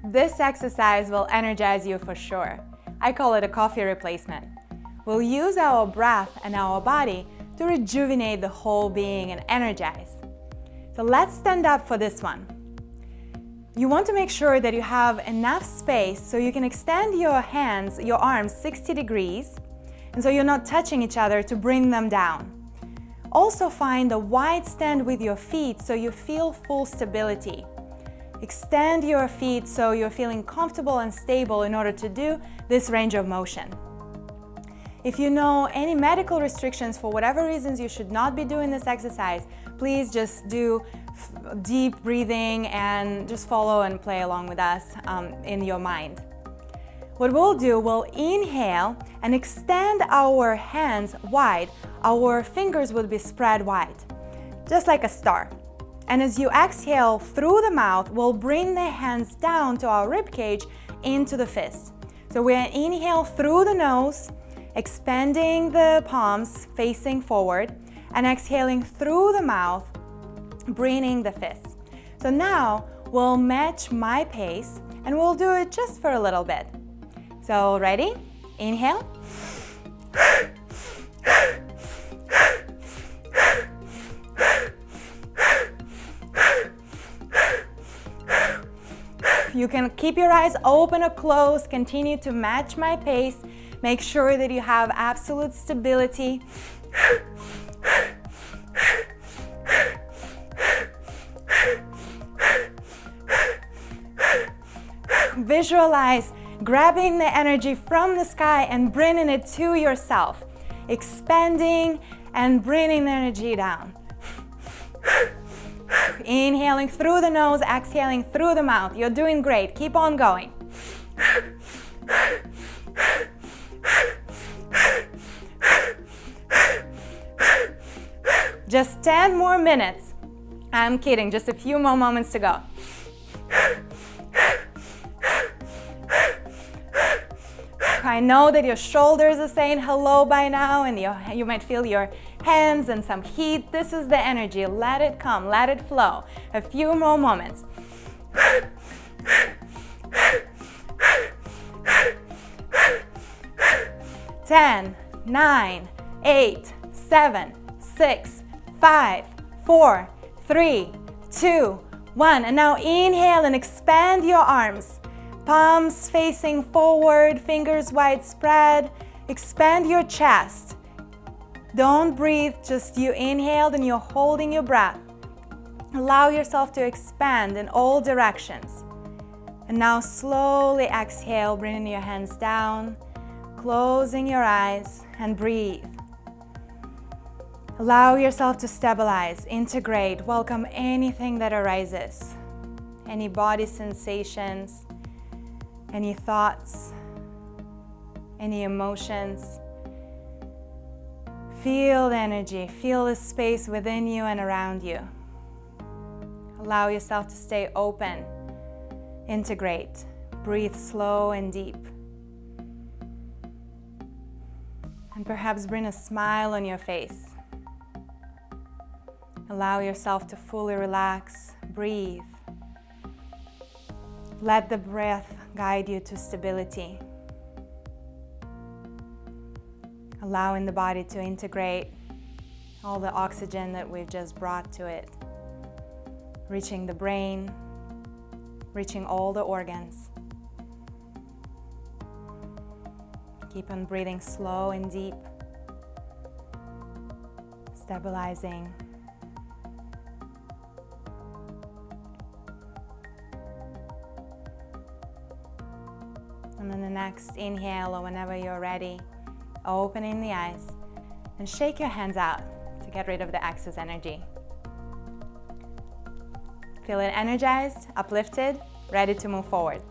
This exercise will energize you for sure. I call it a coffee replacement. We'll use our breath and our body to rejuvenate the whole being and energize. So let's stand up for this one. You want to make sure that you have enough space so you can extend your hands, your arms 60 degrees, and so you're not touching each other to bring them down. Also find a wide stand with your feet so you feel full stability. Extend your feet so you're feeling comfortable and stable in order to do this range of motion. If you know any medical restrictions for whatever reasons you should not be doing this exercise, please just do deep breathing and just follow and play along with us in your mind. What we'll do, we'll inhale and extend our hands wide. Our fingers would be spread wide, just like a star. And as you exhale through the mouth, we'll bring the hands down to our rib cage into the fist. So we inhale through the nose, expanding the palms facing forward, and exhaling through the mouth, bringing the fists. So now we'll match my pace and we'll do it just for a little bit. So ready? Inhale. You can keep your eyes open or closed, continue to match my pace. Make sure that you have absolute stability. Visualize grabbing the energy from the sky and bringing it to yourself. Expanding and bringing the energy down. Inhaling through the nose, exhaling through the mouth. You're doing great. Keep on going. Just 10 more minutes. I'm kidding, just a few more moments to go. I know that your shoulders are saying hello by now, and you might feel your hands and some heat. This is the energy. Let it come, let it flow. A few more moments. 10, 9, 8, 7, 6, 5, 4, 3, 2, 1. And now inhale and expand your arms. Palms facing forward, fingers wide spread. Expand your chest. Don't breathe, just you inhaled and you're holding your breath. Allow yourself to expand in all directions. And now slowly exhale, bringing your hands down, closing your eyes, and breathe. Allow yourself to stabilize, integrate, welcome anything that arises. Any body sensations, any thoughts, any emotions. Feel the energy, feel the space within you and around you. Allow yourself to stay open, integrate, breathe slow and deep. And perhaps bring a smile on your face. Allow yourself to fully relax, breathe. Let the breath guide you to stability. Allowing the body to integrate all the oxygen that we've just brought to it. Reaching the brain, reaching all the organs. Keep on breathing slow and deep. Stabilizing. And on the next inhale, or whenever you're ready, opening the eyes and shake your hands out to get rid of the excess energy. Feeling energized, uplifted, ready to move forward.